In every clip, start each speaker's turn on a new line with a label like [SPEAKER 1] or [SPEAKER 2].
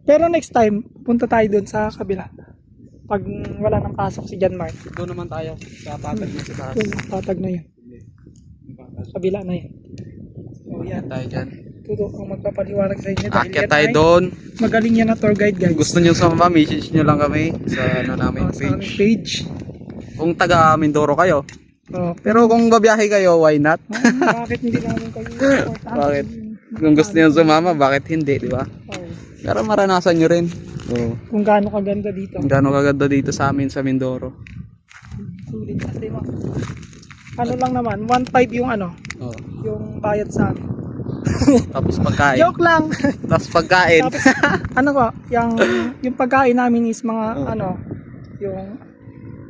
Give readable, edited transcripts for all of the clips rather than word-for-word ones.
[SPEAKER 1] Pero next time, punta tayo doon sa kabila. Pag wala nang pasok si John Mark.
[SPEAKER 2] Doon naman tayo sa patag na sa taas.
[SPEAKER 1] Doon, tatag na yun. Kabila na yun. So yan.
[SPEAKER 2] Tayo dyan.
[SPEAKER 1] Tuto ang magpapaliwanag sa inyo. Dahil
[SPEAKER 2] Akyat
[SPEAKER 1] yan
[SPEAKER 2] tayo
[SPEAKER 1] ay
[SPEAKER 2] doon.
[SPEAKER 1] magaling yan na tour guide guys.
[SPEAKER 2] Gusto nyo sumama, message nyo lang kami sa ano namin
[SPEAKER 1] Sa aming
[SPEAKER 2] page.
[SPEAKER 1] page.
[SPEAKER 2] Kung taga Mindoro kayo.
[SPEAKER 1] Oh,
[SPEAKER 2] Pero kung babiyahe kayo, why not?
[SPEAKER 1] bakit hindi namin kayo supportahan?
[SPEAKER 2] Bakit? Kung gusto nyo sumama, bakit hindi, di ba?
[SPEAKER 1] Oh,
[SPEAKER 2] Pero maranasan nyo rin. Oh.
[SPEAKER 1] kung gaano kaganda dito.
[SPEAKER 2] Kung gaano kaganda dito sa amin sa Mindoro.
[SPEAKER 1] Sulit kasi mo. Ano lang naman, 1.5 yung ano,
[SPEAKER 2] Oh.
[SPEAKER 1] yung bayad sa amin.
[SPEAKER 2] Tapos pagkain.
[SPEAKER 1] Joke lang.
[SPEAKER 2] Tapos pagkain.
[SPEAKER 1] Tapos ano ko, yung pagkain namin is mga ano, yung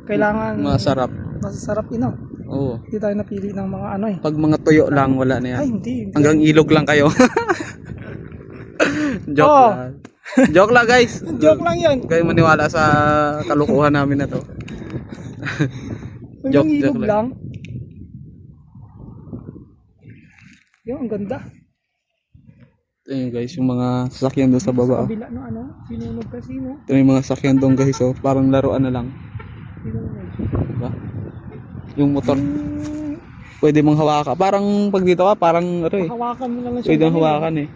[SPEAKER 1] kailangan
[SPEAKER 2] Masarap.
[SPEAKER 1] masasarap inom.
[SPEAKER 2] Oo.
[SPEAKER 1] Hindi tayo napili ng mga ano eh.
[SPEAKER 2] Pag mga tuyo lang, wala na yan.
[SPEAKER 1] Ay, hindi.
[SPEAKER 2] Hanggang ilog lang kayo. Joke
[SPEAKER 1] Oh.
[SPEAKER 2] lang. Joke lang guys.
[SPEAKER 1] Joke lang yun.
[SPEAKER 2] Huwag kayo maniwala sa kalukuhan namin na to.
[SPEAKER 1] Hanggang
[SPEAKER 2] Joke
[SPEAKER 1] ilog
[SPEAKER 2] lang.
[SPEAKER 1] lang. Yung ang ganda.
[SPEAKER 2] Ito yun guys, yung mga sasakyan doon sa
[SPEAKER 1] Sa
[SPEAKER 2] baba. Oh.
[SPEAKER 1] kabila ng ano, sinunog kasi no.
[SPEAKER 2] Ito yung mga sasakyan doon guys. Oh. Parang laruan na lang.
[SPEAKER 1] Sinunog.
[SPEAKER 2] Diba? Yung motor.
[SPEAKER 1] Hmm,
[SPEAKER 2] Pwede mong hawakan. Parang pag dito ka, parang ano eh.
[SPEAKER 1] hawakan mo na lang siya.
[SPEAKER 2] Pwede mong hawakan eh.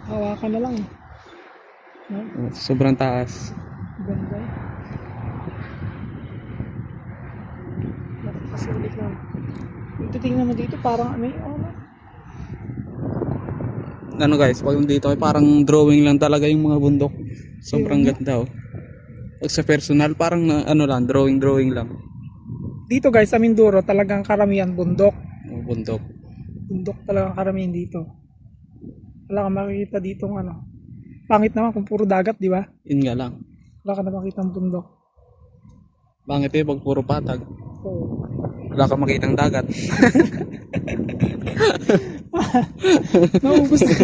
[SPEAKER 1] Hawakan na lang. No?
[SPEAKER 2] Oh, sobrang taas.
[SPEAKER 1] Ganda. Napakasulit lang. Kung titingnan mo dito, parang may ano.
[SPEAKER 2] Ano guys, pag dito ay parang drawing lang talaga yung mga bundok. Sobrang ganda oh. Pag sa personal, parang ano lang, drawing lang.
[SPEAKER 1] Dito guys, sa Mindoro, talagang karamihan bundok.
[SPEAKER 2] Oh, bundok.
[SPEAKER 1] Bundok talagang karamihan dito. Wala kang makikita dito ng ano. Pangit naman kung puro dagat, di ba?
[SPEAKER 2] Yun nga lang.
[SPEAKER 1] Wala ka na makita ng bundok.
[SPEAKER 2] Bangit eh, pag puro patag.
[SPEAKER 1] So,
[SPEAKER 2] Wala kang makitang dagat.
[SPEAKER 1] naubos na.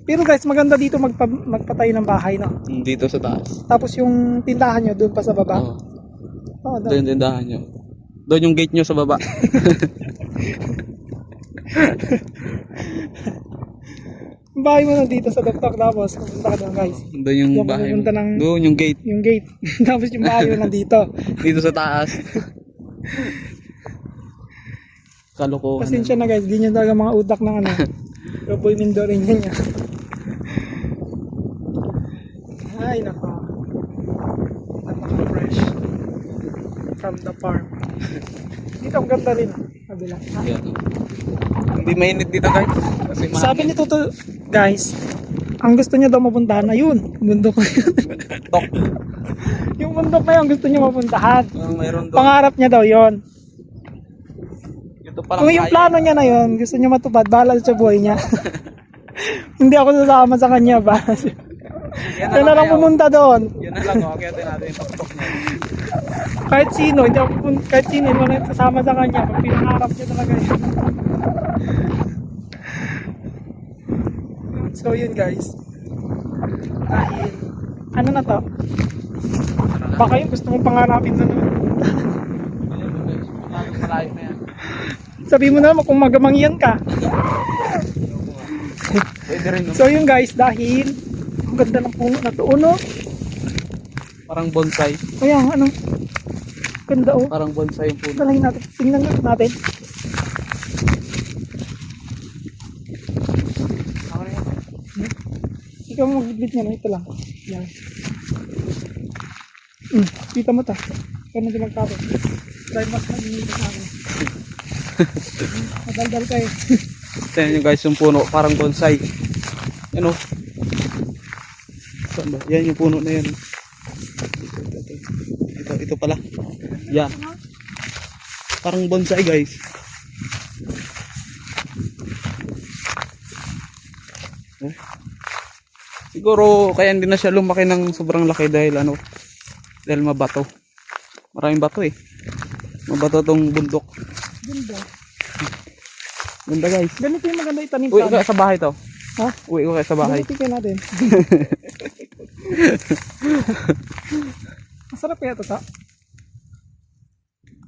[SPEAKER 1] Pero guys, maganda dito magpatayo ng bahay, no?
[SPEAKER 2] Dito sa taas.
[SPEAKER 1] Tapos yung tindahan nyo doon pa sa baba.
[SPEAKER 2] Oo.
[SPEAKER 1] Oh,
[SPEAKER 2] Doon yung tindahan nyo. Doon yung gate nyo sa baba.
[SPEAKER 1] Yung bahay mo nandito sa tuktok, tapos pupunta ka doon guys.
[SPEAKER 2] Doon yung
[SPEAKER 1] Doon
[SPEAKER 2] bahay mo.
[SPEAKER 1] pupunta ng-
[SPEAKER 2] Doon yung gate.
[SPEAKER 1] Yung gate. Tapos yung bahay mo nandito.
[SPEAKER 2] Dito sa taas. Kalokohan.
[SPEAKER 1] Pasensya na guys, ganyan talaga mga utak ng ano. Yung boy Mindorin niya. Ay nako. Napaka-fresh. From the farm. Dito ang ganda rin. Kabila.
[SPEAKER 2] Yan. Hindi mainit dito guys. Kasi
[SPEAKER 1] Sabi ni Toto, guys, ang gusto niya daw mapuntahan na yun. Bundok na yun.
[SPEAKER 2] tok.
[SPEAKER 1] Yung bundok na yun gusto niya mapuntahan.
[SPEAKER 2] Mayroon doon.
[SPEAKER 1] Pangarap niya daw yun.
[SPEAKER 2] Ito palang
[SPEAKER 1] Kung yung
[SPEAKER 2] kaya.
[SPEAKER 1] plano niya na yun, gusto niya matupad, bahala sa buhay niya. Hindi ako sasama sa kanya ba?
[SPEAKER 2] Yan
[SPEAKER 1] Kaya na lang
[SPEAKER 2] kayo.
[SPEAKER 1] pumunta doon.
[SPEAKER 2] Yan na lang. Okay, natin yung tok niya.
[SPEAKER 1] Kahit sino, hindi ako kahit sino, hindi mo na sasama sa kanya. Pag pinangarap niya talaga yun. So yun guys. Dahil, ano na to? Baka yung gusto mong pangarapin na naman.
[SPEAKER 2] Malayo na yan.
[SPEAKER 1] Sabi mo na naman kung magamangyan ka.
[SPEAKER 2] Pwede rin. No?
[SPEAKER 1] So yun guys, dahil ang ganda ng puno na to. Uno,
[SPEAKER 2] Parang bonsai.
[SPEAKER 1] ayan, ano? Ganda oh.
[SPEAKER 2] Parang bonsai yung puno.
[SPEAKER 1] Dalahin natin. Tingnan natin. Ikaw mag-bit niya, no? Ito lang. Yan. Kita mo ta. Ikaw na din magkabot. Dahil mas mag-init sa akin. Madaldal kayo.
[SPEAKER 2] Tignan nyo guys yung puno. Parang bonsai. Yan o. Saan ba? Yan yung puno na yan. Ito pala. Yan. Parang bonsai guys. Oh. Siguro kaya hindi na siya lumaki ng sobrang laki dahil ano, dahil mabato. Maraming bato eh. Mabato tong bundok.
[SPEAKER 1] Ganda.
[SPEAKER 2] Ganda guys.
[SPEAKER 1] Ganito yung maganda itanim
[SPEAKER 2] Uwi
[SPEAKER 1] sa
[SPEAKER 2] ka sa bahay to.
[SPEAKER 1] Ha?
[SPEAKER 2] Uwi ko kayo sa bahay.
[SPEAKER 1] Tingnan natin. Masarap kaya ito ta?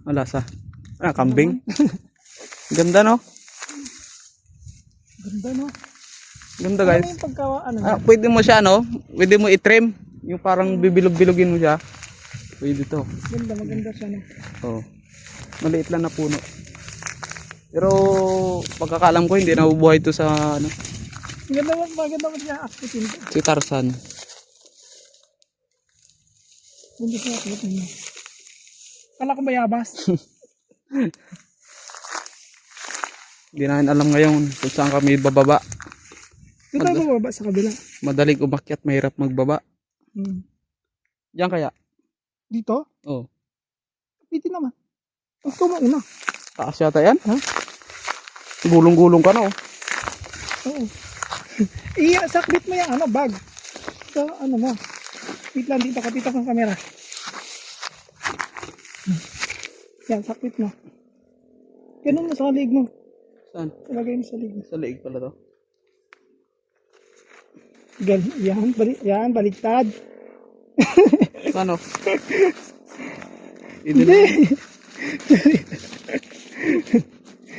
[SPEAKER 2] Malasa. Kambing. Ganda no?
[SPEAKER 1] Ganda no?
[SPEAKER 2] Ganda
[SPEAKER 1] Ano
[SPEAKER 2] guys.
[SPEAKER 1] yung pagka, ano
[SPEAKER 2] Ah, pwede mo siya no? Pwede mo i-trim. Yung parang bibilog-bilogin mo siya. Pwede to.
[SPEAKER 1] Ganda, maganda siya, no?
[SPEAKER 2] Oh. Maliit lang na puno. Pero pagkakalam ko hindi nabubuhay to sa ano,
[SPEAKER 1] Maganda mo siya akitin.
[SPEAKER 2] si Tarzan.
[SPEAKER 1] Ganda siya akitin. Kala ko bayabas.
[SPEAKER 2] Hindi namin alam ngayon kung saan kami bababa.
[SPEAKER 1] Doon tayo bababa sa kabila.
[SPEAKER 2] Madaling umakyat, mahirap magbaba.
[SPEAKER 1] Hmm.
[SPEAKER 2] Diyan kaya?
[SPEAKER 1] Dito?
[SPEAKER 2] Oh.
[SPEAKER 1] Pwede naman. Ikaw mauna.
[SPEAKER 2] Taas yata yan?
[SPEAKER 1] Ha?
[SPEAKER 2] Gulong-gulong ka na oh.
[SPEAKER 1] Oo. Sakbit mo yung ano, bag. Sa ano mo. Wait lang dito, kapitak ng camera. Yan, sakbit mo. Ganun mo sa liig mo.
[SPEAKER 2] Saan?
[SPEAKER 1] Ilagay mo sa liig mo.
[SPEAKER 2] Sa leeg pala to.
[SPEAKER 1] Yan, baliktad.
[SPEAKER 2] Ano?
[SPEAKER 1] Hindi.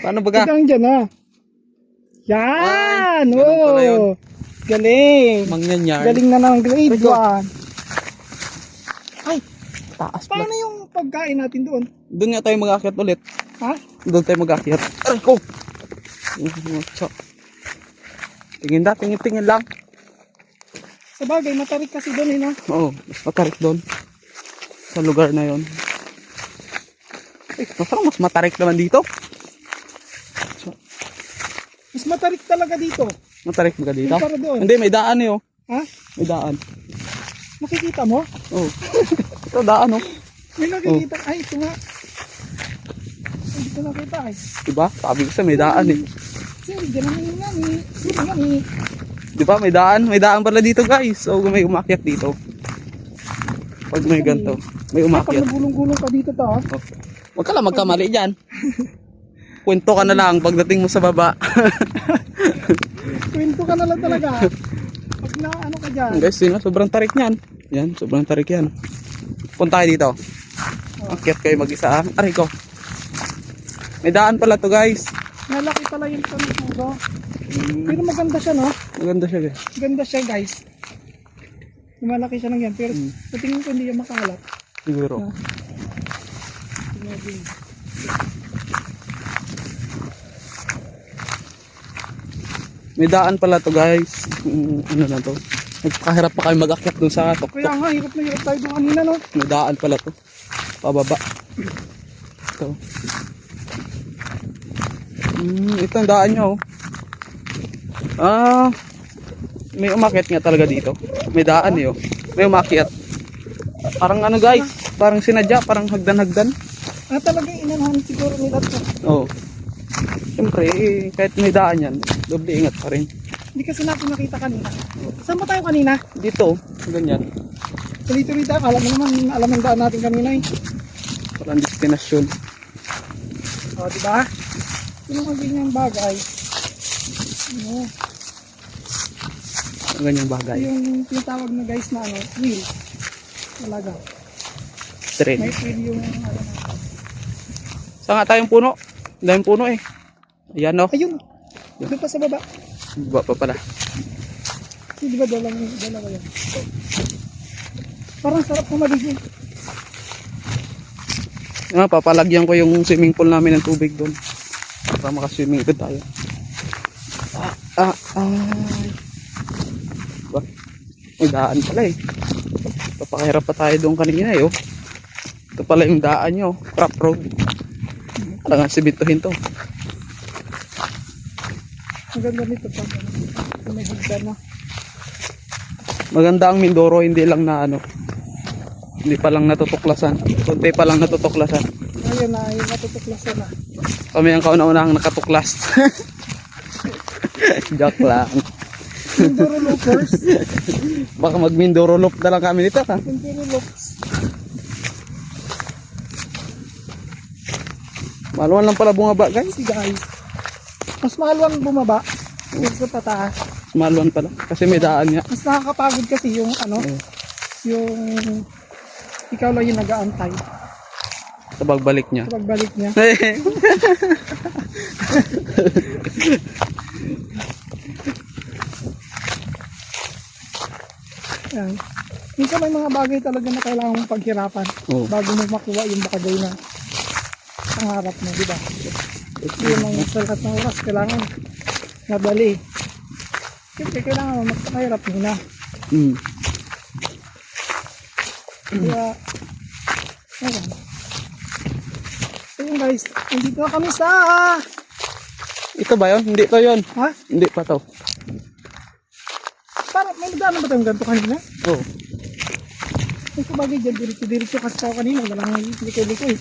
[SPEAKER 2] Paano baga?
[SPEAKER 1] Ikaw dyan ha. Yan!
[SPEAKER 2] Ay, ganun pala yun.
[SPEAKER 1] Oh! Galing!
[SPEAKER 2] Mangyanyar.
[SPEAKER 1] Galing na ng grade
[SPEAKER 2] Ito.
[SPEAKER 1] 1. Ay,
[SPEAKER 2] Taas pa.
[SPEAKER 1] paano yung pagkain natin doon?
[SPEAKER 2] Doon nga tayo mag-akyat ulit.
[SPEAKER 1] Ha?
[SPEAKER 2] Doon tayo mag-akyat. Aray ko! Tingin lang.
[SPEAKER 1] Sa bagay, matarik kasi doon eh, no?
[SPEAKER 2] Oo, mas matarik doon. Sa lugar na yon. Eh, masarap mas matarik naman dito.
[SPEAKER 1] Mas matarik talaga dito.
[SPEAKER 2] Matarik ba ka dito?
[SPEAKER 1] Para doon.
[SPEAKER 2] Hindi, may daan eh oh.
[SPEAKER 1] Ha?
[SPEAKER 2] May daan.
[SPEAKER 1] Nakikita mo?
[SPEAKER 2] Oh. Ito daan oh.
[SPEAKER 1] May nakikita. Ay, ito nga. Hindi ko nakita eh.
[SPEAKER 2] Diba? Sabi ko sa may daan eh.
[SPEAKER 1] Sige, ganun nga ni. Sige nga ni.
[SPEAKER 2] Diba? May daan. May daan pala dito guys. So may umakyat dito. Pag may ganito, may
[SPEAKER 1] Ay, pag
[SPEAKER 2] umakyat.
[SPEAKER 1] nagulong-gulong ka dito to, ha?
[SPEAKER 2] Oh. Huwag ka lang magkamali dyan. Kwento ka na lang pagdating mo sa baba.
[SPEAKER 1] Kwento ka na lang talaga. Pag na ano ka dyan.
[SPEAKER 2] Guys, yun, sobrang tarik niyan. Yan, sobrang tarik yan. Punta kayo dito. Akyat kayo mag-isa. Aray ko. May daan pala to guys.
[SPEAKER 1] Nalaki pala yung tanong. Pero maganda siya, no?
[SPEAKER 2] Maganda siya guys.
[SPEAKER 1] Ganda siya, guys. Malaki siya ng yan. Pero sa tingin ko hindi yan makalat.
[SPEAKER 2] Siguro.
[SPEAKER 1] Imagine.
[SPEAKER 2] May daan pala to guys. Ano na to? Nagkahirap pa kayo mag-akyat dun sa
[SPEAKER 1] Kaya
[SPEAKER 2] tuktok.
[SPEAKER 1] nga, hirap na hirap tayo doon kanina, no?
[SPEAKER 2] May daan pala to. Pababa. Ito. Ito ang daan nyo. Ah, may umakyat nga talaga dito. May daan eh oh. May umakyat. Parang ano guys, parang sinadya, parang hagdan-hagdan.
[SPEAKER 1] Talagang inanahan siguro nila to.
[SPEAKER 2] Oo. Siyempre, kahit may daan yan, doble ingat pa rin.
[SPEAKER 1] Hindi kasi natin nakita kanina. Saan ba tayo kanina?
[SPEAKER 2] Dito, ganyan.
[SPEAKER 1] Tuloy-tuloy tayo. Alam mo naman, alam ang daan natin kanina eh.
[SPEAKER 2] Parang destinasyon.
[SPEAKER 1] O, diba? Yung mga ganyang bagay. Ano,
[SPEAKER 2] Ang ganyang bagay.
[SPEAKER 1] yung tinatawag na guys na ano, wheel. Talaga.
[SPEAKER 2] Train.
[SPEAKER 1] May wheel yung ano natin.
[SPEAKER 2] Saan nga tayong puno? Ang daming puno eh. Ayan o.
[SPEAKER 1] Ayun. Doon pa sa baba.
[SPEAKER 2] Baba pa pala.
[SPEAKER 1] Di ba dalawa yan? Parang sarap na maligo.
[SPEAKER 2] Ah, papalagyan ko yung swimming pool namin ng tubig doon. Para makaswimming agad tayo. Ba? May daan pala eh. Papakahirap pa tayo doon kanina eh oh. Ito pala yung daan nyo. Crop road. Kailangan simintuhin to.
[SPEAKER 1] Maganda nito pa. May hagdan na.
[SPEAKER 2] Maganda ang Mindoro, hindi lang na ano. Hindi pa lang natutuklasan. Kunti pa lang natutuklasan.
[SPEAKER 1] Ayun na, yung natutuklasan na.
[SPEAKER 2] Kami ang kauna-unahang nakatuklas. Joke lang.
[SPEAKER 1] Mindoro Loopers.
[SPEAKER 2] Baka mag Mindoro loop na lang kami nito ha.
[SPEAKER 1] Mindoro Loops.
[SPEAKER 2] Maluwan lang pala bumaba guys.
[SPEAKER 1] Si guys. Mas mahalwan bumaba. Yung sa pataas.
[SPEAKER 2] Maluwan pala. Kasi may daan nga.
[SPEAKER 1] Mas nakakapagod kasi yung ano. Yung ikaw lang yung nag-aantay
[SPEAKER 2] Sa pagbalik niya.
[SPEAKER 1] sa pagbalik niya. Yan. Minsan may mga bagay talaga na kailangan mong paghirapan
[SPEAKER 2] Oo.
[SPEAKER 1] bago mo makuha yung bagay na pangarap mo, di ba? Yun ang sa lahat ng oras, kailangan madali. Siyempre, kailangan mo magpakahirap muna.
[SPEAKER 2] Mm.
[SPEAKER 1] Kaya, ayun. So yun guys, nandito na kami sa...
[SPEAKER 2] Ito ba yun? Hindi to yun.
[SPEAKER 1] Ha?
[SPEAKER 2] Hindi pa to.
[SPEAKER 1] Parang may nadaanan ba tayong ganito kanina?
[SPEAKER 2] Oo.
[SPEAKER 1] May sabagay dyan, diretso kasi ako kanina, walang liko-liko eh.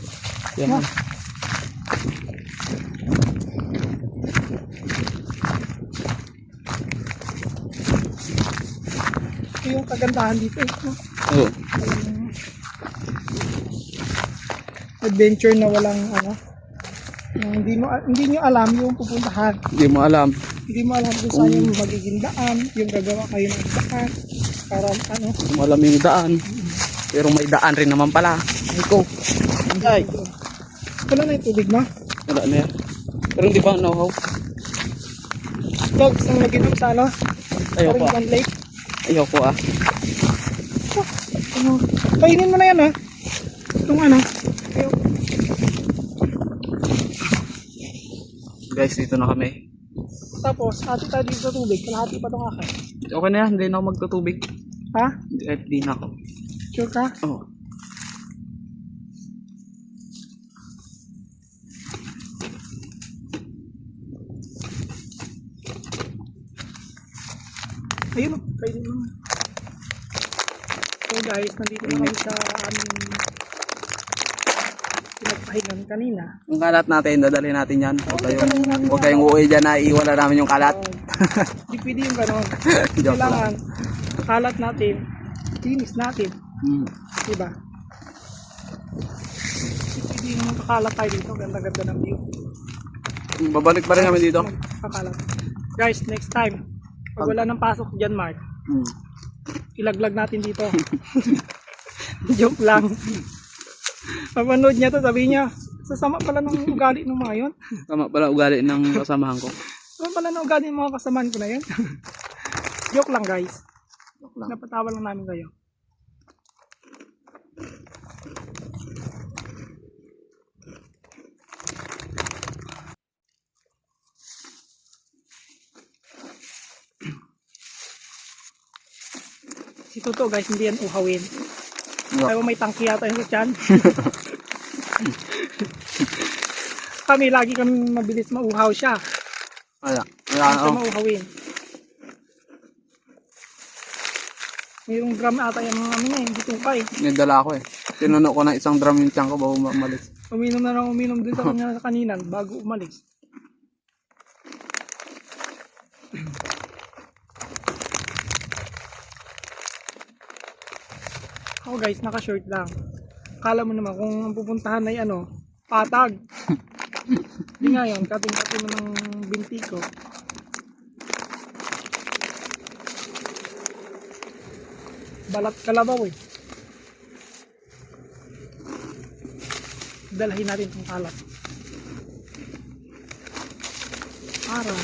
[SPEAKER 2] Yan.
[SPEAKER 1] Ha? Ito yung kagandahan dito eh. No?
[SPEAKER 2] Oo.
[SPEAKER 1] Adventure na walang ano, yung hindi nyo alam yung pupuntahan.
[SPEAKER 2] Hindi mo alam.
[SPEAKER 1] Hindi mo alam kung saan yung magiging daan, yung gagawa kayo ng daan. Para ano,
[SPEAKER 2] Hindi mo alam yung daan. Pero may daan rin naman pala. Ay ko. Ay.
[SPEAKER 1] wala na yung tubig mo.
[SPEAKER 2] Wala na yan. Pero hindi pa know-how.
[SPEAKER 1] Ikaw, gusto mo mag-inom sa ano?
[SPEAKER 2] Ayoko ah.
[SPEAKER 1] Ringan Lake.
[SPEAKER 2] Ayoko ah.
[SPEAKER 1] Ano, kainin mo na yan ha. Itong ano. Ayun.
[SPEAKER 2] Guys, dito na kami.
[SPEAKER 1] Tapos, hati tayo dito sa tubig. Kalahati pa itong akin.
[SPEAKER 2] Okay na yan. Hindi na ako magtutubig.
[SPEAKER 1] Ha?
[SPEAKER 2] Hindi na ako.
[SPEAKER 1] Sure ka?
[SPEAKER 2] Oo.
[SPEAKER 1] Ayun o. Kainin mo. So guys, nandito na kami sa aming pinagpahingan kanina.
[SPEAKER 2] Yung kalat natin, dadali natin yan. Huwag kayong uuwi dyan na iwala namin yung kalat.
[SPEAKER 1] Hindi pwede yung gano'n.
[SPEAKER 2] Joke lang.
[SPEAKER 1] Kailangan, kalat natin, linis natin.
[SPEAKER 2] Mm.
[SPEAKER 1] Diba? Hindi yung kakalat tayo dito. Ganda-ganda ng view.
[SPEAKER 2] Babalik pa rin kami dito.
[SPEAKER 1] Kakalat. Guys, next time, pag wala nang pasok dyan, Mark,
[SPEAKER 2] Mm.
[SPEAKER 1] ilaglag natin dito. Joke lang. Papanood niya to, sabi niya, sasama pala ng ugali ng mga yun.
[SPEAKER 2] Tama pala ugali ng kasamahan ko.
[SPEAKER 1] Sasama pala ng ugali ng mga kasamaan ko na yun. Joke lang guys.
[SPEAKER 2] Joke lang.
[SPEAKER 1] Napatawa lang namin kayo. Si Toto guys, hindi yan uhawin.
[SPEAKER 2] Yeah.
[SPEAKER 1] Ayaw may tangki yata yun sa tiyan. Kami, lagi kami mabilis mauhaw siya.
[SPEAKER 2] Wala.
[SPEAKER 1] Hindi
[SPEAKER 2] Wala
[SPEAKER 1] siya
[SPEAKER 2] ako.
[SPEAKER 1] mauhawin. Mayroong drum ata yung mga ano niya, hindi tukay.
[SPEAKER 2] Nidala ako eh. Tinuno ko na isang drum yung tiyan ko bago umalis.
[SPEAKER 1] Uminom na lang uminom din sa kanya sa kanina bago umalis. Ako guys, naka-short lang. Akala mo naman kung ang pupuntahan ay ano, patag. Hindi nga yun, kating-kating mo ng binti ko. Balat kalabaw eh. Dalahin natin itong kalat. Para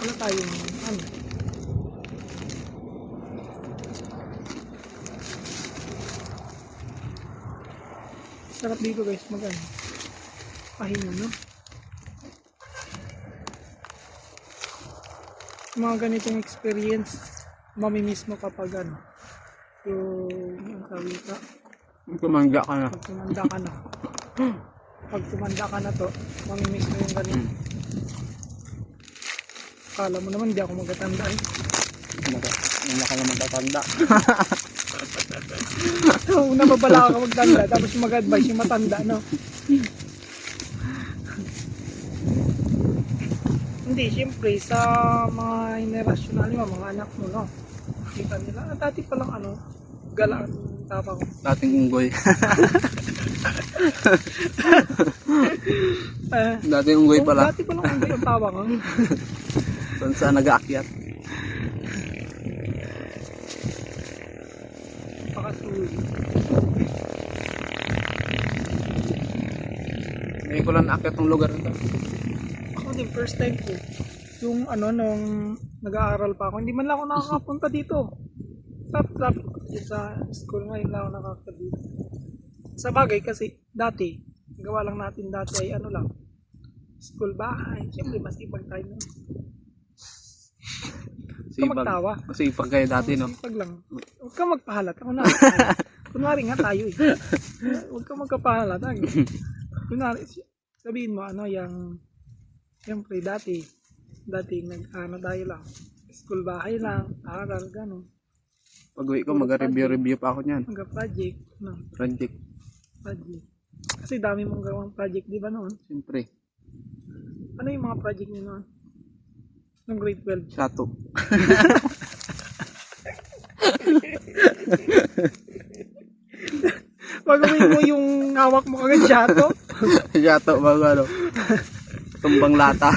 [SPEAKER 1] wala tayong ano. Sarap dito guys, magano. Pahinga no. Mga ganitong experience, mamimiss mo kapag ano. Yung ang tawag ka.
[SPEAKER 2] Tumangga ka na.
[SPEAKER 1] Pag tumanda ka na. Pag tumanda ka na to, mamimiss mo yung ganito. Akala mo naman hindi ako magatanda eh.
[SPEAKER 2] Wala ka naman tatanda.
[SPEAKER 1] Una babala ka magtanda, tapos yung mag-advise yung matanda, no? Hindi, siyempre sa mga henerasyon na mga anak mo, no? Kita nila, dati palang ano, galaan tapa ko.
[SPEAKER 2] Dating unggoy. Dating unggoy pala.
[SPEAKER 1] Dati palang unggoy ang tawa ko.
[SPEAKER 2] Saan saan nag-aakyat.
[SPEAKER 1] Pakasuwi.
[SPEAKER 2] Ngayon ko lang naakyat ng lugar nito.
[SPEAKER 1] Ako din, first time ko. Yung ano, nung nag-aaral pa ako, hindi man lang ako nakakapunta dito. traffic sa school ngayon lang ako nakakadito. Sa bagay kasi dati, gawa lang natin dati ay ano lang, school bahay. Siyempre masipag tayo nun. Huwag ka magtawa.
[SPEAKER 2] Masipag kayo dati, no?
[SPEAKER 1] Masipag lang. Huwag ka magpahalata. Kunwari nga tayo eh. Huwag ka magpahalata. Kunwari, sabihin mo ano yung, siyempre dati nag-ano tayo lang. School bahay lang, aral, gano'n.
[SPEAKER 2] Pag-uwi ko, mag-review pa ako niyan.
[SPEAKER 1] Mag-project. No?
[SPEAKER 2] Project.
[SPEAKER 1] Kasi dami mong gawang project, di ba noon?
[SPEAKER 2] Siyempre.
[SPEAKER 1] Ano yung mga project niyo noon? Nung grade 12?
[SPEAKER 2] Shato.
[SPEAKER 1] Pag-uwi mo yung hawak mo kagad shato.
[SPEAKER 2] Shato, bago ano. Tumbang lata.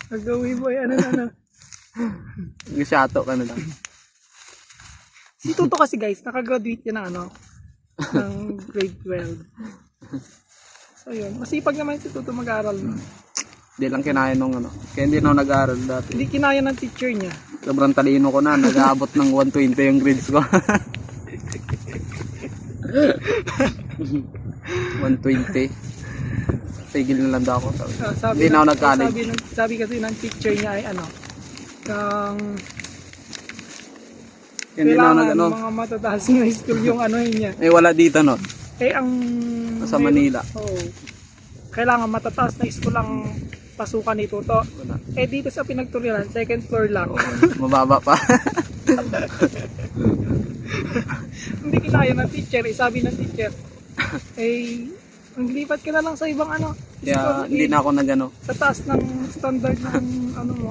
[SPEAKER 1] Pag-uwi mo ay ano.
[SPEAKER 2] Shato ka na lang.
[SPEAKER 1] Si Tuto kasi guys, nakagraduate yan ng ano, ng grade 12. So yun, masipag naman si Tuto mag-aaral.
[SPEAKER 2] Hindi lang kinaya nung ano. Kaya hindi na ako nag-aaral dati.
[SPEAKER 1] Hindi kinaya ng teacher niya.
[SPEAKER 2] Sobrang talino ko na. Nag-aabot ng 120 yung grades ko. 120. Tigil na lang daw ako. Hindi na ako nag-college.
[SPEAKER 1] Sabi kasi ng teacher niya ay ano,
[SPEAKER 2] Hindi na ako
[SPEAKER 1] kailangan
[SPEAKER 2] nag-ano.
[SPEAKER 1] mga matataas na school yung ano niya.
[SPEAKER 2] Eh wala dito, no?
[SPEAKER 1] Eh ang
[SPEAKER 2] Sa Manila.
[SPEAKER 1] Oo. Kailangan matataas na school ang pasukan ni Tuto.
[SPEAKER 2] Wala.
[SPEAKER 1] Eh dito sa pinagturiran, second floor lang.
[SPEAKER 2] Mababa pa.
[SPEAKER 1] Hindi kinaya ng teacher, sabi ng teacher, eh, maglipat ka na lang sa ibang ano.
[SPEAKER 2] Kaya
[SPEAKER 1] school,
[SPEAKER 2] hindi na ako nag-ano.
[SPEAKER 1] Sa taas ng standard ng ano mo,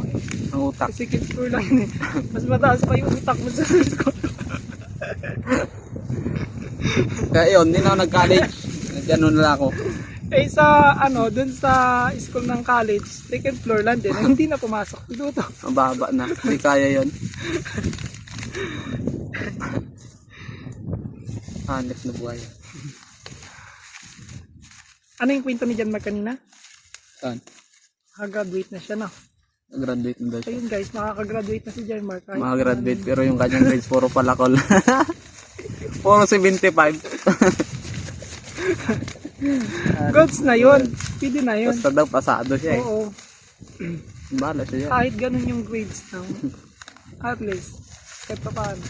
[SPEAKER 2] Ang utak.
[SPEAKER 1] second floor lang yun eh. Mas mataas pa yung utak mo sa school.
[SPEAKER 2] Kaya yun, hindi na ako nag-college. Nag-ano na lang ako.
[SPEAKER 1] Eh sa ano, dun sa school ng college, second floor lang din, hindi na pumasok dito.
[SPEAKER 2] Mababa na. Hindi kaya yun. Hanip na buhay.
[SPEAKER 1] Ano yung kwento ni Jan Mark kanina?
[SPEAKER 2] Saan?
[SPEAKER 1] Nakagraduate na siya na.
[SPEAKER 2] Nag-graduate na daw
[SPEAKER 1] So
[SPEAKER 2] siya.
[SPEAKER 1] yun guys, makakagraduate na si Jan Mark.
[SPEAKER 2] Makagraduate pero yung kanyang grades puro palakol. Puro 75.
[SPEAKER 1] Goods na yun. Pwede na yun.
[SPEAKER 2] Basta daw pasado siya eh.
[SPEAKER 1] Oo.
[SPEAKER 2] Bala siya yan.
[SPEAKER 1] Kahit ganun yung grades na. At least. Kahit pa paano.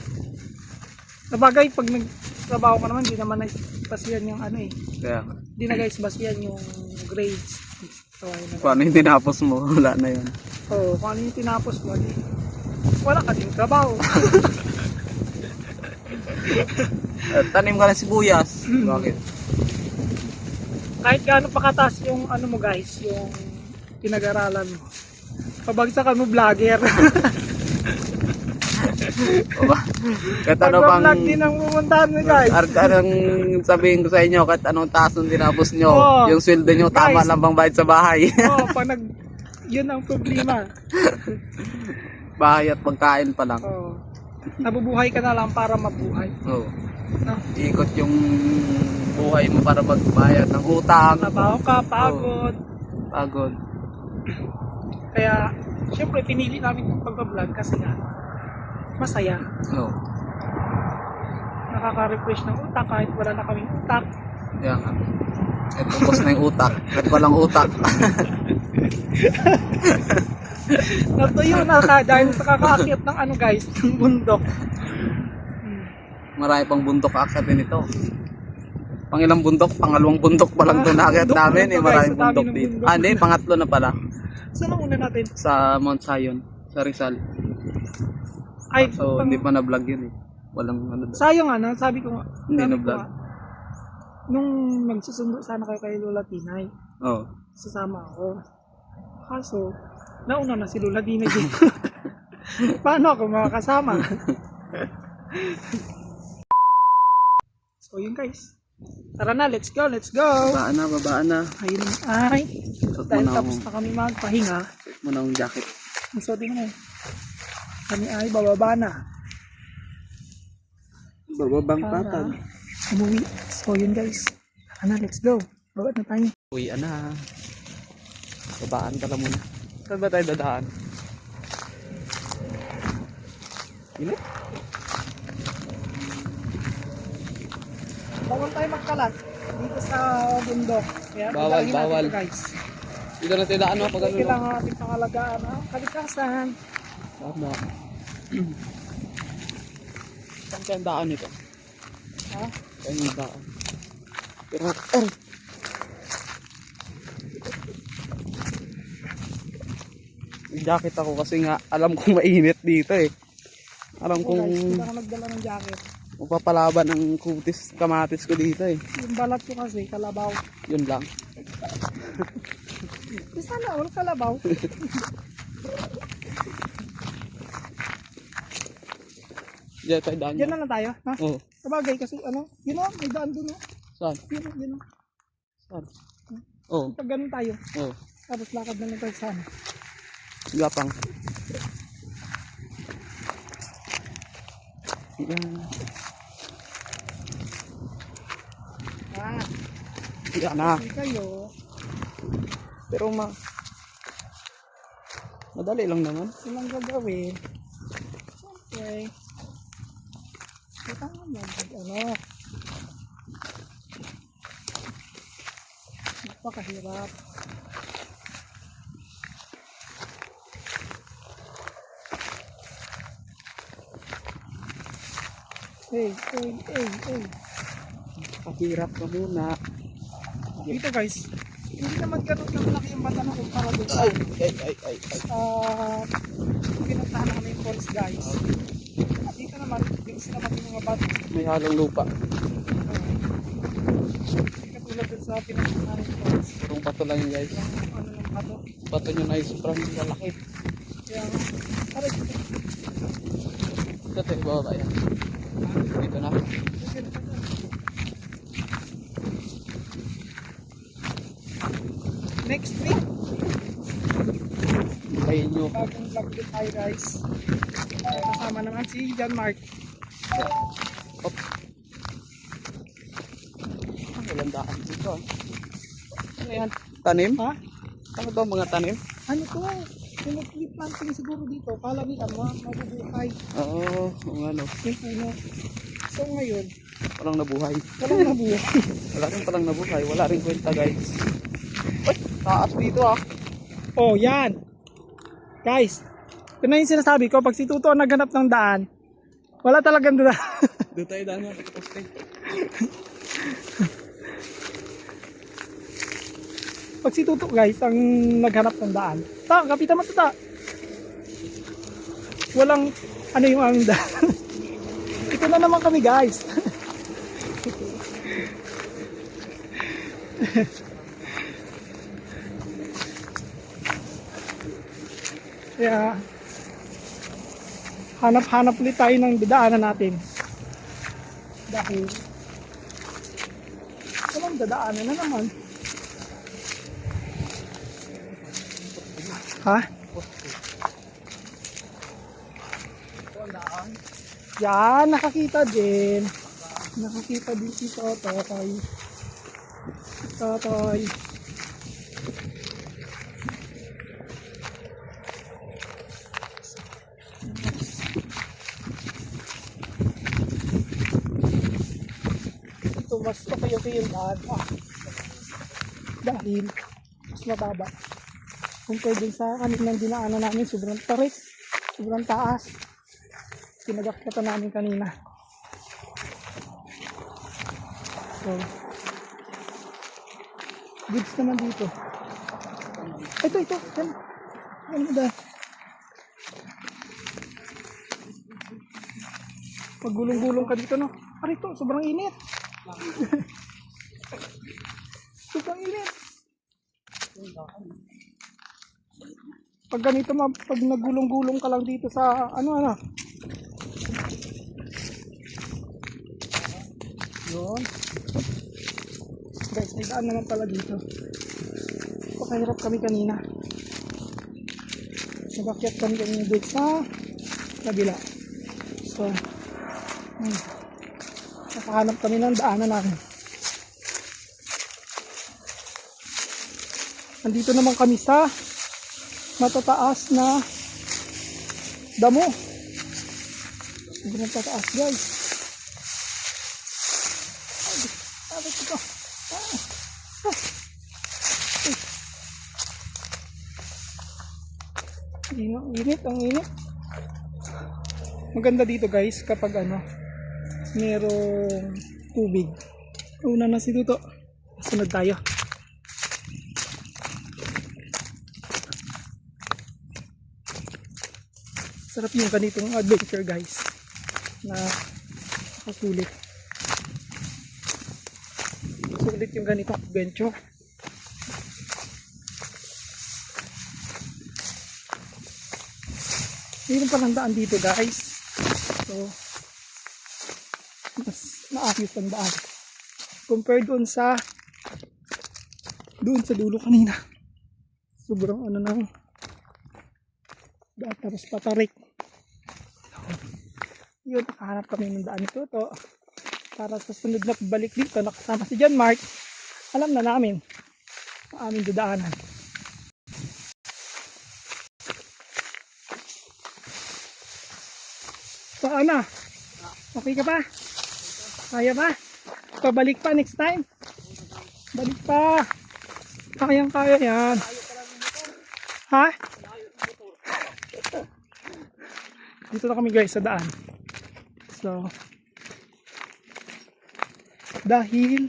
[SPEAKER 1] Sabagay, pag nagtrabaho ka naman, di naman basihan yung ano eh.
[SPEAKER 2] Kaya
[SPEAKER 1] Di na guys basihan yung grades. So, ayun na.
[SPEAKER 2] kung ano yung tinapos mo, wala na yun.
[SPEAKER 1] Oo, kung ano yung tinapos mo, di, wala ka din trabaho.
[SPEAKER 2] Tanim ka ng sibuyas. Bakit?
[SPEAKER 1] Kahit gaano pa kataas yung ano mo guys, yung pinag-aralan mo. Pabagsakan mo vlogger.
[SPEAKER 2] Kahit ano pang
[SPEAKER 1] Pag-vlog din ang pumuntahan mo guys.
[SPEAKER 2] anong sabihin ko sa inyo, kahit anong taas ng tinapos nyo,
[SPEAKER 1] Oo.
[SPEAKER 2] yung sweldo nyo tama
[SPEAKER 1] Guys.
[SPEAKER 2] lang bang bayad sa bahay.
[SPEAKER 1] Oo, pag yun ang problema.
[SPEAKER 2] Bahay at pagkain pa lang.
[SPEAKER 1] Oo. Nabubuhay ka na lang para mabuhay.
[SPEAKER 2] Oo.
[SPEAKER 1] No?
[SPEAKER 2] Ikot yung buhay mo para magbayad ng utang.
[SPEAKER 1] Trabaho ka, pagod.
[SPEAKER 2] Pagod.
[SPEAKER 1] Kaya, syempre, pinili namin itong pag-vlog kasi nga, masaya.
[SPEAKER 2] Oo.
[SPEAKER 1] Nakaka-refresh ng utak kahit wala na kaming utak.
[SPEAKER 2] Kaya nga. Eh, tapos na yung utak. At walang utak.
[SPEAKER 1] Natuyo na dahil sa kakaakyat ng ano guys, ng bundok.
[SPEAKER 2] Marami pang bundok aakyatin ito. Pangilang bundok? Pangalawang bundok pa lang ito naakyat
[SPEAKER 1] bundok
[SPEAKER 2] namin.
[SPEAKER 1] pa lang to,
[SPEAKER 2] Maraming
[SPEAKER 1] guys. Sa dami
[SPEAKER 2] bundok
[SPEAKER 1] ng
[SPEAKER 2] dito.
[SPEAKER 1] bundok.
[SPEAKER 2] Hindi, pangatlo na pala.
[SPEAKER 1] Saan ang una natin?
[SPEAKER 2] Sa Mount Zion. Sa Rizal.
[SPEAKER 1] Ay,
[SPEAKER 2] So, hindi pa na-vlog yun eh. Walang ano doon.
[SPEAKER 1] sayang ano, sabi ko nga.
[SPEAKER 2] Hindi
[SPEAKER 1] sabi
[SPEAKER 2] na
[SPEAKER 1] ko
[SPEAKER 2] vlog.
[SPEAKER 1] nga, nung magsusundo sana kayo kay Lola Tinay,
[SPEAKER 2] Oo.
[SPEAKER 1] sasama ako. Kaso, nauna na si Lola Tinay dito. Paano ako makakasama? So yun guys. Tara na, let's go, let's go!
[SPEAKER 2] Babaan na.
[SPEAKER 1] Ayun ay,
[SPEAKER 2] Suot mo
[SPEAKER 1] dahil
[SPEAKER 2] na
[SPEAKER 1] tapos
[SPEAKER 2] akong,
[SPEAKER 1] na kami magpahinga,
[SPEAKER 2] suot mo na akong jacket.
[SPEAKER 1] ang suotin mo. Kami ay bababa na.
[SPEAKER 2] Bababang
[SPEAKER 1] Para umuwi. So yun guys. Tara na, let's go. Babad na tayo.
[SPEAKER 2] Uy, ana. Babaan ka lang muna. Saan ba tayo dadaan? Init.
[SPEAKER 1] Bawal tayo magkalat dito sa bundok. Kaya
[SPEAKER 2] Bawal,
[SPEAKER 1] dadahin natin
[SPEAKER 2] bawal.
[SPEAKER 1] ito, guys.
[SPEAKER 2] Dito natin daan pag ano.
[SPEAKER 1] Kailangan natin pangalagaan ang kalikasan.
[SPEAKER 2] Tama. Saan kaya ang daan ito?
[SPEAKER 1] Ha?
[SPEAKER 2] Saan yung daan? Pero, may jacket ako kasi nga alam kong mainit dito eh. Alam
[SPEAKER 1] Oh,
[SPEAKER 2] kong
[SPEAKER 1] guys, hindi ako nagdala ng jacket.
[SPEAKER 2] mapapalaban ang kamatis ko dito eh.
[SPEAKER 1] Yung balat ko kasi, kalabaw.
[SPEAKER 2] Yun lang.
[SPEAKER 1] Sana all kalabaw.
[SPEAKER 2] Diyan tayo daan.
[SPEAKER 1] Yan na lang tayo. Ha?
[SPEAKER 2] Oo.
[SPEAKER 1] Sabagay kasi ano, yun o, may daan dun o.
[SPEAKER 2] Saan?
[SPEAKER 1] Yun o.
[SPEAKER 2] Saan? Oo.
[SPEAKER 1] Pag ganun tayo,
[SPEAKER 2] Oo.
[SPEAKER 1] tapos lakad na lang tayo sana.
[SPEAKER 2] Gapang. Yan.
[SPEAKER 1] Ah,
[SPEAKER 2] Yan na.
[SPEAKER 1] hindi kayo.
[SPEAKER 2] Pero madali lang naman.
[SPEAKER 1] Silang gagawin. Siyempre. Kita nga mo, ano. Napakahirap. Hey.
[SPEAKER 2] Pahirap na muna.
[SPEAKER 1] Dito guys, hindi naman ganun kalaki yung bata na kumpara doon sa
[SPEAKER 2] Ay.
[SPEAKER 1] pinuntahan namin yung falls guys. At dito naman, bilis naman yung mga bata.
[SPEAKER 2] May halong lupa.
[SPEAKER 1] Hindi katulad doon sa pinuntahan namin yung falls.
[SPEAKER 2] Purong bato lang yun guys.
[SPEAKER 1] Yung ano ng bato.
[SPEAKER 2] Bato nyo na ay sobrang lalaki.
[SPEAKER 1] Kaya, aray,
[SPEAKER 2] Ito tayo bababa yan. Dito na.
[SPEAKER 1] next week,
[SPEAKER 2] Bayin nyo.
[SPEAKER 1] bagong vlog din tayo guys. Kasama naman si John Mark.
[SPEAKER 2] Op. Walang daan dito ah. Ano yan? Tanim?
[SPEAKER 1] Ha?
[SPEAKER 2] Ano to mga tanim?
[SPEAKER 1] Ano to? Pinag-tree planting siguro dito. Palamitan mo, mabubuhay
[SPEAKER 2] Oo. Ano.
[SPEAKER 1] yung puno. So ngayon,
[SPEAKER 2] Walang nabuhay.
[SPEAKER 1] walang nabuhay.
[SPEAKER 2] Wala rin palang nabuhay. Wala rin kwenta guys. Uy! Taas dito ah.
[SPEAKER 1] Oh, yan. Guys, ito na yung sinasabi ko. Pag si Tuto ang naghanap ng daan, wala talagang daan.
[SPEAKER 2] Doon tayo daan mga poste.
[SPEAKER 1] Pag si Tuto guys, ang naghanap ng daan. Kapitan mo ito. Walang, ano yung aming daan. Ito na naman kami guys. Kaya, hanap-hanap ulit tayo ng dadaanan natin. Dahil, walang dadaanan na naman. Ha? Yan, nakakita din. Nakakita din si Totoy. Totoy. Ito, mas okay yung daan. Dahil, mas mababa. Compared din sa kaninang dinaanan namin, sobrang tarik, sobrang taas. Pinagakyatan namin kanina. So, goods naman dito. Ito, yan. Ano mo dahil? Paggulong-gulong ka dito, no? Arito, sobrang init. Sobrang init. Pag ganito, pag nagulong-gulong ka lang dito sa, ano. Yun. Guys, may daan naman pala dito. Pakahirap kami kanina. Nabakyat kami dito sa kabila. So, nakahanap kami ng daanan namin. Nandito naman kami sa matataas na damo. Sobrang pataas guys. Bakit ito? Ang init, ang init. Maganda dito guys kapag ano, merong tubig. Una na si Tuto. Sunod tayo. Sarap yung ganitong adventure guys na nakasulit. Sulit yung ganitong adventure. Mayroon palang daan dito guys. So mas maayos ang daan compared doon sa dulo kanina. Sobrang ano na daan tapos patarik. Yun, nakahanap kami ng daan nito to para sa sunod na balik dito nakasama si John Mark. Alam na namin ang aming dadaanan. So ano? Okay ka pa? Kaya pa? Pabalik pa next time? Balik pa. Kayang kaya yan. Ha? Dito na kami guys sa daan. So dahil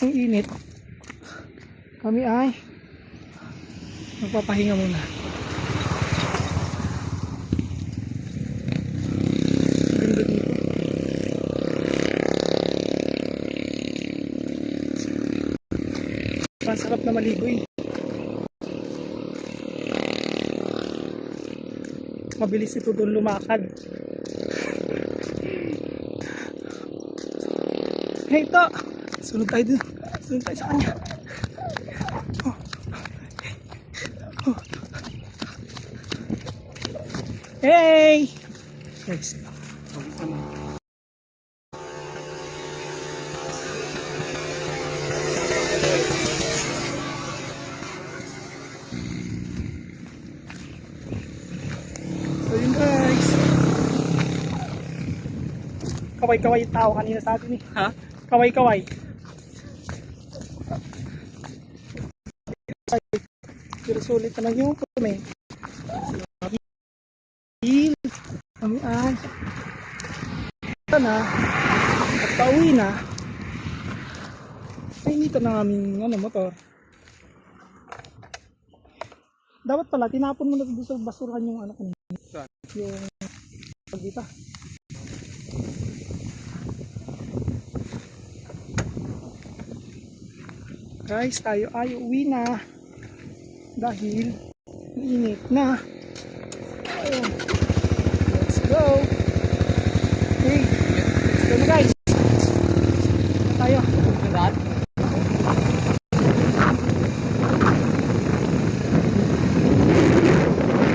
[SPEAKER 1] ang init, kami ay magpapahinga muna. Ganda dito. Masarap na maligo eh. Mabilis ito doon lumakad. Hey, ito! Sunod tayo doon. Sunod tayo sa kanya. Oh. Oh. Hey! Guys. So yun guys. Kaway-kaway yung tao kanina sa atin eh.
[SPEAKER 2] Ha?
[SPEAKER 1] Kaway-kaway. Pero sulit naman yung comment. Kami ay ito na at pauwi na. Ay nito na aming motor. Dapat pala tinapon mo na doon sa basurahan yung ano kanina. Yung dito. Guys, tayo ay uwi na dahil init na. Ayun. Let's go. Hey, let's go na guys. Tayo.
[SPEAKER 2] Saan?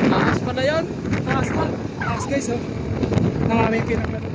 [SPEAKER 2] Taas pa na yun?
[SPEAKER 1] Taas na. Taas guys oh. Nangami pinagdala.